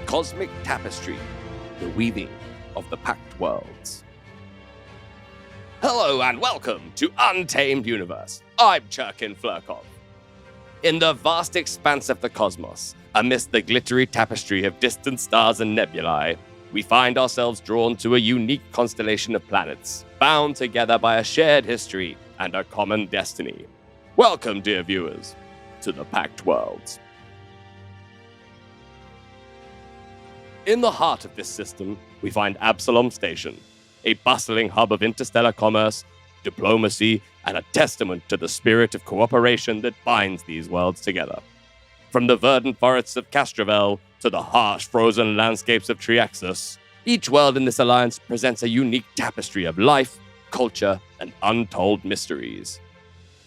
cosmic tapestry, the weaving of the Pact Worlds. Hello and welcome to Untamed Universe. I'm Cherkin Flurkov. In the vast expanse of the cosmos, amidst the glittery tapestry of distant stars and nebulae, we find ourselves drawn to a unique constellation of planets, bound together by a shared history and a common destiny. Welcome, dear viewers, to the Pact Worlds. In the heart of this system, we find Absalom Station, a bustling hub of interstellar commerce, diplomacy, and a testament to the spirit of cooperation that binds these worlds together. From the verdant forests of Castrovel to the harsh frozen landscapes of Triaxis, each world in this alliance presents a unique tapestry of life, culture, and untold mysteries.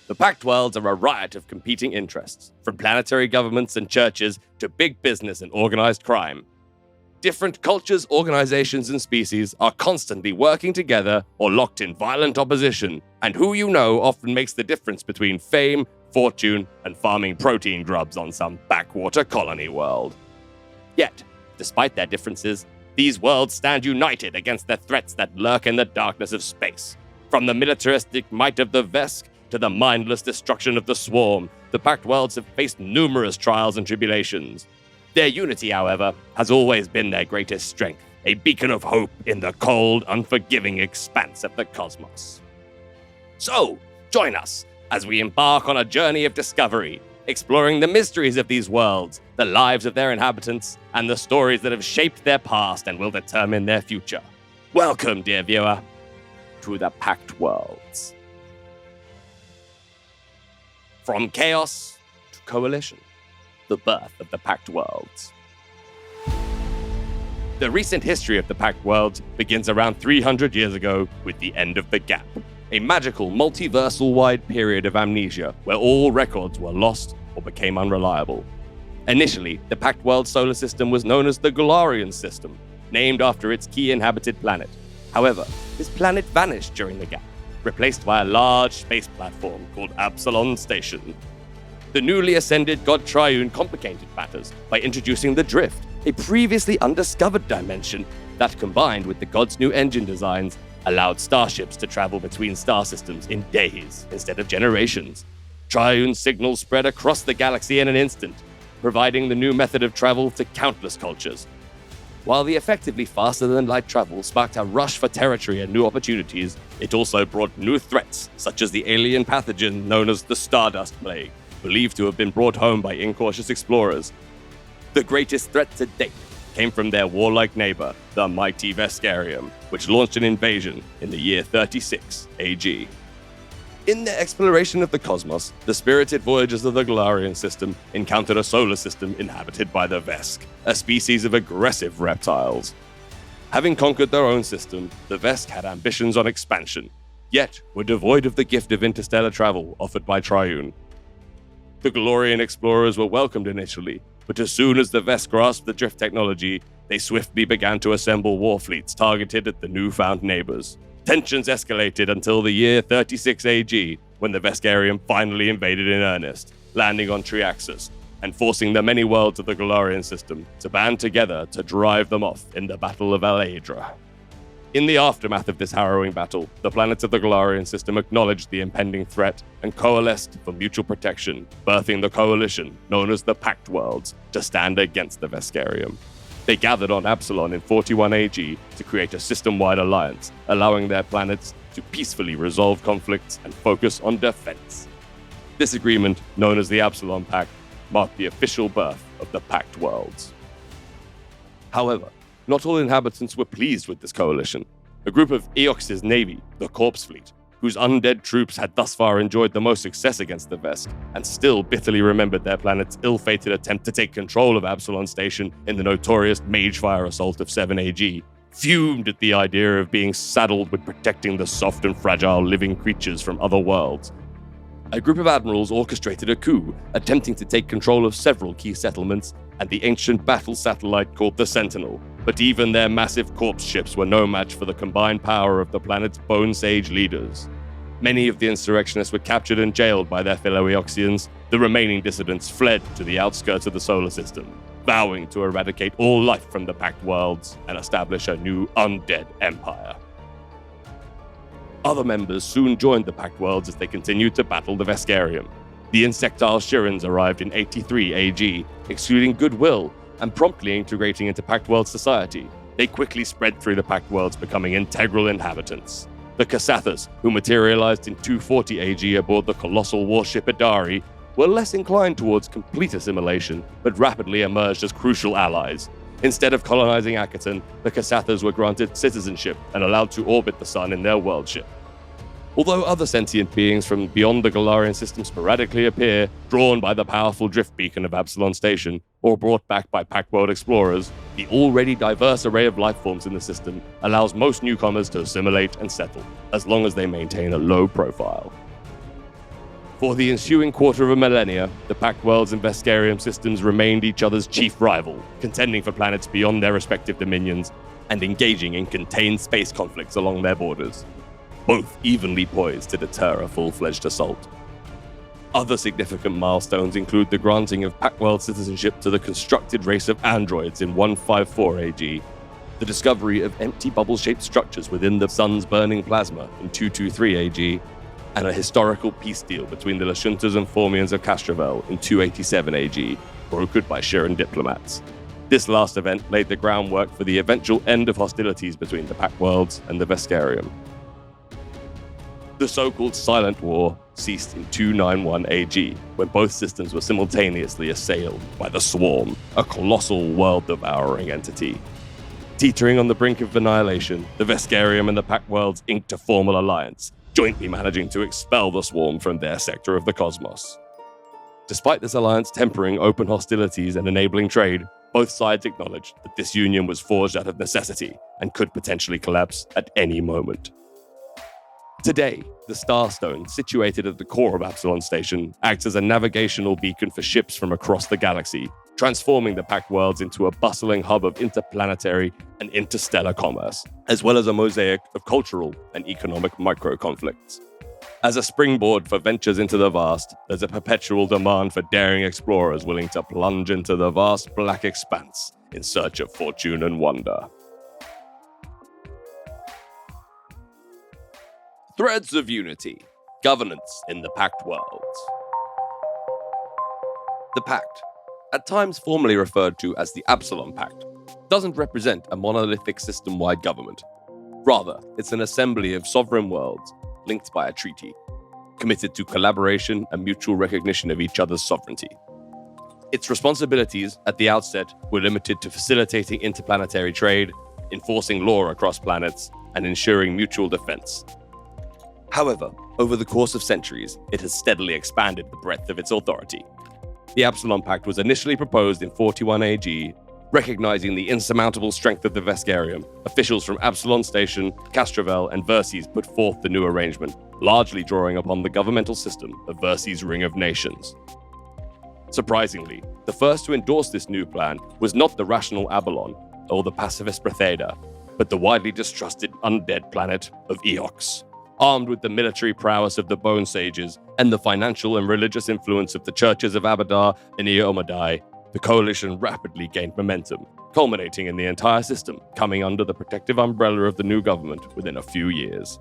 The Pact Worlds are a riot of competing interests, from planetary governments and churches to big business and organized crime. Different cultures, organizations, and species are constantly working together or locked in violent opposition, and who you know often makes the difference between fame, fortune, and farming protein grubs on some backwater colony world. Yet, despite their differences, these worlds stand united against the threats that lurk in the darkness of space. From the militaristic might of the Vesk to the mindless destruction of the Swarm, the Pact Worlds have faced numerous trials and tribulations. Their unity, however, has always been their greatest strength, a beacon of hope in the cold, unforgiving expanse of the cosmos. So, join us as we embark on a journey of discovery, exploring the mysteries of these worlds, the lives of their inhabitants, and the stories that have shaped their past and will determine their future. Welcome, dear viewer, to the Pact Worlds. From chaos to coalition. The birth of the Pact Worlds. The recent history of the Pact Worlds begins around 300 years ago with the end of the Gap, a magical multiversal-wide period of amnesia where all records were lost or became unreliable. Initially, the Pact World solar system was known as the Galarian system, named after its key inhabited planet. However, this planet vanished during the Gap, replaced by a large space platform called Absalom Station. The newly ascended god Triune complicated matters by introducing the Drift, a previously undiscovered dimension that, combined with the god's new engine designs, allowed starships to travel between star systems in days instead of generations. Triune's signals spread across the galaxy in an instant, providing the new method of travel to countless cultures. While the effectively faster-than-light travel sparked a rush for territory and new opportunities, it also brought new threats, such as the alien pathogen known as the Stardust Plague, believed to have been brought home by incautious explorers. The greatest threat to date came from their warlike neighbor, the mighty Veskarian, which launched an invasion in the year 36 AG. In their exploration of the cosmos, the spirited voyagers of the Galarian system encountered a solar system inhabited by the Vesk, a species of aggressive reptiles. Having conquered their own system, the Vesk had ambitions on expansion, yet were devoid of the gift of interstellar travel offered by Triune. The Galarian explorers were welcomed initially, but as soon as the Vesk grasped the drift technology, they swiftly began to assemble war fleets targeted at the newfound neighbors. Tensions escalated until the year 36 AG, when the Veskarian finally invaded in earnest, landing on Triaxis, and forcing the many worlds of the Galarian system to band together to drive them off in the Battle of Aledra. In the aftermath of this harrowing battle, the planets of the Galarian system acknowledged the impending threat and coalesced for mutual protection, birthing the coalition known as the Pact Worlds to stand against the Veskarian. They gathered on Absalom in 41 AG to create a system-wide alliance, allowing their planets to peacefully resolve conflicts and focus on defense. This agreement, known as the Absalom Pact, marked the official birth of the Pact Worlds. However, not all inhabitants were pleased with this coalition. A group of Eox's navy, the Corpse Fleet, whose undead troops had thus far enjoyed the most success against the Vesk, and still bitterly remembered their planet's ill-fated attempt to take control of Absalom Station in the notorious Magefire assault of 7 AG, fumed at the idea of being saddled with protecting the soft and fragile living creatures from other worlds. A group of admirals orchestrated a coup, attempting to take control of several key settlements and the ancient battle satellite called the Sentinel, but even their massive corpse ships were no match for the combined power of the planet's Bone Sage leaders. Many of the insurrectionists were captured and jailed by their fellow Eoxians. The remaining dissidents fled to the outskirts of the solar system. vowing to eradicate all life from the Pact Worlds and establish a new undead empire. Other members soon joined the Pact Worlds as they continued to battle the Veskarian. The insectile Shirins arrived in 83 AG, exuding goodwill and promptly integrating into Pact World society. They quickly spread through the Pact Worlds, becoming integral inhabitants. The Kasathas, who materialized in 240 AG aboard the colossal warship Idari, were less inclined towards complete assimilation, but rapidly emerged as crucial allies. Instead of colonizing Akiton, the Kasathas were granted citizenship and allowed to orbit the sun in their world ship. Although other sentient beings from beyond the Galarian system sporadically appear, drawn by the powerful drift beacon of Absalom Station, or brought back by Pact World explorers, the already diverse array of life forms in the system allows most newcomers to assimilate and settle, as long as they maintain a low profile. For the ensuing quarter of a millennia, the Pact Worlds and Veskarian systems remained each other's chief rival, contending for planets beyond their respective dominions and engaging in contained space conflicts along their borders, both evenly poised to deter a full-fledged assault. Other significant milestones include the granting of Pact World citizenship to the constructed race of androids in 154 AG, the discovery of empty bubble-shaped structures within the sun's burning plasma in 223 AG, and a historical peace deal between the Lashuntas and Formians of Castrovel in 287 AG, brokered by Shirin diplomats. This last event laid the groundwork for the eventual end of hostilities between the Pact Worlds and the Veskarian. The so-called Silent War ceased in 291 AG, when both systems were simultaneously assailed by the Swarm, a colossal world-devouring entity. Teetering on the brink of annihilation, the Veskarian and the Pact Worlds inked a formal alliance, jointly managing to expel the Swarm from their sector of the cosmos. Despite this alliance tempering open hostilities and enabling trade, both sides acknowledged that this union was forged out of necessity and could potentially collapse at any moment. Today, the Starstone, situated at the core of Absalom Station, acts as a navigational beacon for ships from across the galaxy, transforming the Pact Worlds into a bustling hub of interplanetary and interstellar commerce, as well as a mosaic of cultural and economic micro-conflicts. As a springboard for ventures into the vast, there's a perpetual demand for daring explorers willing to plunge into the vast black expanse in search of fortune and wonder. Threads of Unity. Governance in the Pact Worlds. The Pact, at times formally referred to as the Absalom Pact, doesn't represent a monolithic system-wide government. Rather, it's an assembly of sovereign worlds linked by a treaty, committed to collaboration and mutual recognition of each other's sovereignty. Its responsibilities at the outset were limited to facilitating interplanetary trade, enforcing law across planets, and ensuring mutual defense. However, over the course of centuries, it has steadily expanded the breadth of its authority. The Absalom Pact was initially proposed in 41 AG, recognizing the insurmountable strength of the Veskarian. Officials from Absalom Station, Castrovel, and Verces put forth the new arrangement, largely drawing upon the governmental system of Verces' Ring of Nations. Surprisingly, the first to endorse this new plan was not the rational Abalon or the pacifist Bretheda, but the widely distrusted undead planet of Eox. Armed with the military prowess of the Bone Sages and the financial and religious influence of the churches of Abadar and Eomadai, the coalition rapidly gained momentum, culminating in the entire system coming under the protective umbrella of the new government within a few years.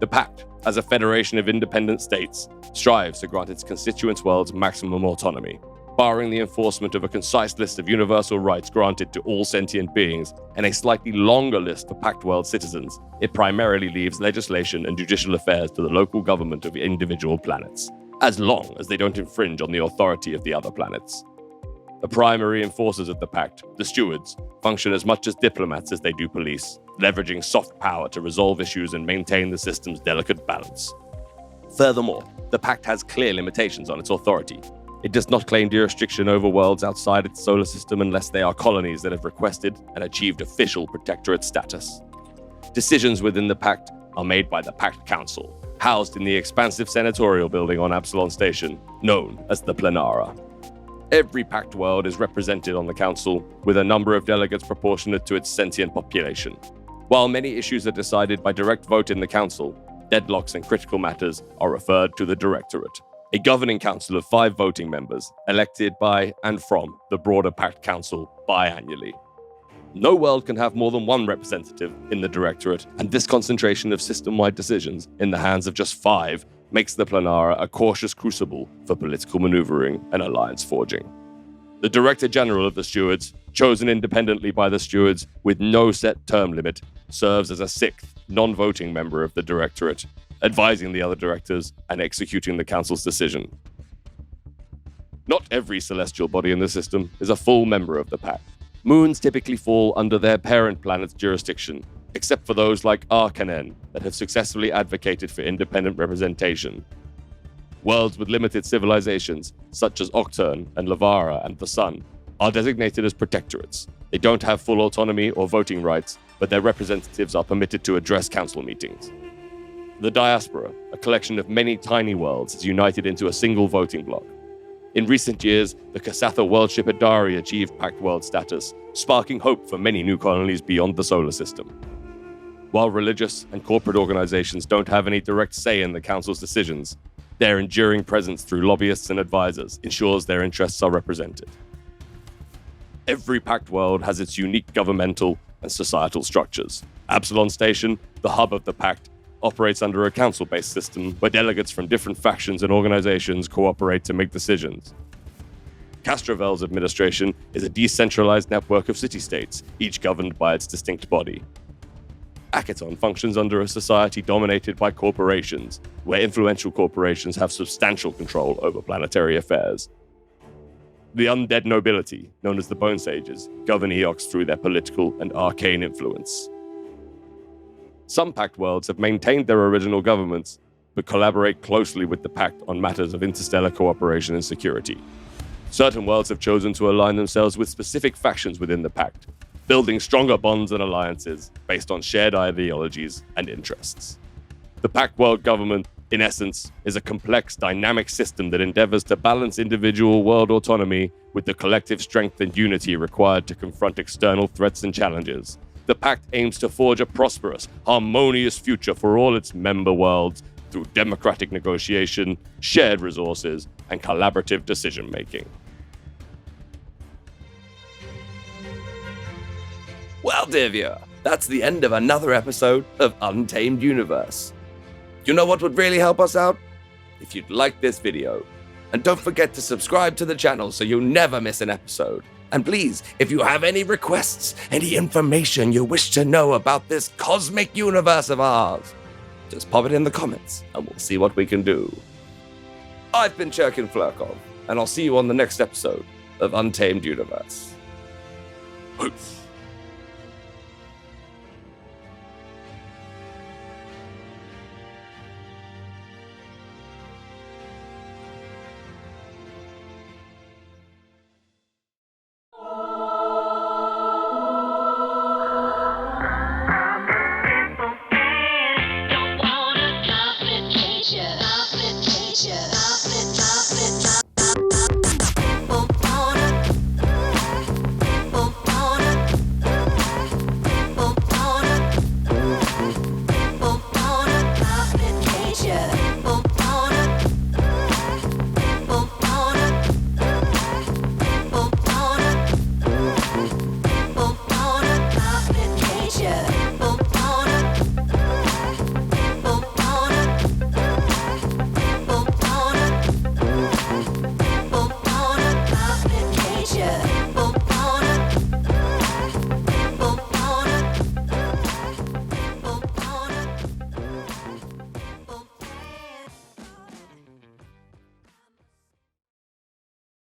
The Pact, as a federation of independent states, strives to grant its constituent worlds maximum autonomy, barring the enforcement of a concise list of universal rights granted to all sentient beings and a slightly longer list for Pact World citizens. It primarily leaves legislation and judicial affairs to the local government of individual planets, as long as they don't infringe on the authority of the other planets. The primary enforcers of the Pact, the Stewards, function as much as diplomats as they do police, leveraging soft power to resolve issues and maintain the system's delicate balance. Furthermore, the Pact has clear limitations on its authority. It does not claim jurisdiction over worlds outside its solar system unless they are colonies that have requested and achieved official protectorate status. Decisions within the Pact are made by the Pact Council, housed in the expansive senatorial building on Absalom Station, known as the Plenara. Every Pact world is represented on the Council, with a number of delegates proportionate to its sentient population. While many issues are decided by direct vote in the Council, deadlocks and critical matters are referred to the Directorate. a governing council of 5 voting members, elected by and from the broader Pact Council biannually. No world can have more than one representative in the Directorate, and this concentration of system-wide decisions in the hands of just 5 makes the Planara a cautious crucible for political maneuvering and alliance forging. The Director General of the Stewards, chosen independently by the Stewards with no set term limit, serves as a 6th, non-voting member of the Directorate, advising the other directors and executing the Council's decision. Not every celestial body in the system is a full member of the Pact. Moons typically fall under their parent planet's jurisdiction, except for those like Arcanen that have successfully advocated for independent representation. Worlds with limited civilizations, such as Octurne and Lavara and the Sun, are designated as protectorates. They don't have full autonomy or voting rights, but their representatives are permitted to address council meetings. The Diaspora, a collection of many tiny worlds, is united into a single voting bloc. In recent years, the Kasatha worldship Adari achieved Pact World status, sparking hope for many new colonies beyond the solar system. While religious and corporate organizations don't have any direct say in the Council's decisions, their enduring presence through lobbyists and advisors ensures their interests are represented. Every Pact World has its unique governmental and societal structures. Absalom Station, the hub of the Pact, operates under a council-based system where delegates from different factions and organizations cooperate to make decisions. Castrovel's administration is a decentralized network of city-states, each governed by its distinct body. Akiton functions under a society dominated by corporations, where influential corporations have substantial control over planetary affairs. The undead nobility, known as the Bone Sages, govern Eox through their political and arcane influence. Some Pact worlds have maintained their original governments, but collaborate closely with the Pact on matters of interstellar cooperation and security. Certain worlds have chosen to align themselves with specific factions within the Pact, building stronger bonds and alliances based on shared ideologies and interests. The Pact world government, in essence, is a complex, dynamic system that endeavors to balance individual world autonomy with the collective strength and unity required to confront external threats and challenges. The Pact aims to forge a prosperous, harmonious future for all its member worlds through democratic negotiation, shared resources, and collaborative decision-making. Well, dear viewer, that's the end of another episode of Untamed Universe. You know what would really help us out? If you'd like this video. And don't forget to subscribe to the channel so you never miss an episode. And please, if you have any requests, any information you wish to know about this cosmic universe of ours, just pop it in the comments and we'll see what we can do. I've been Cherkin Flurkov, and I'll see you on the next episode of Untamed Universe. Peace.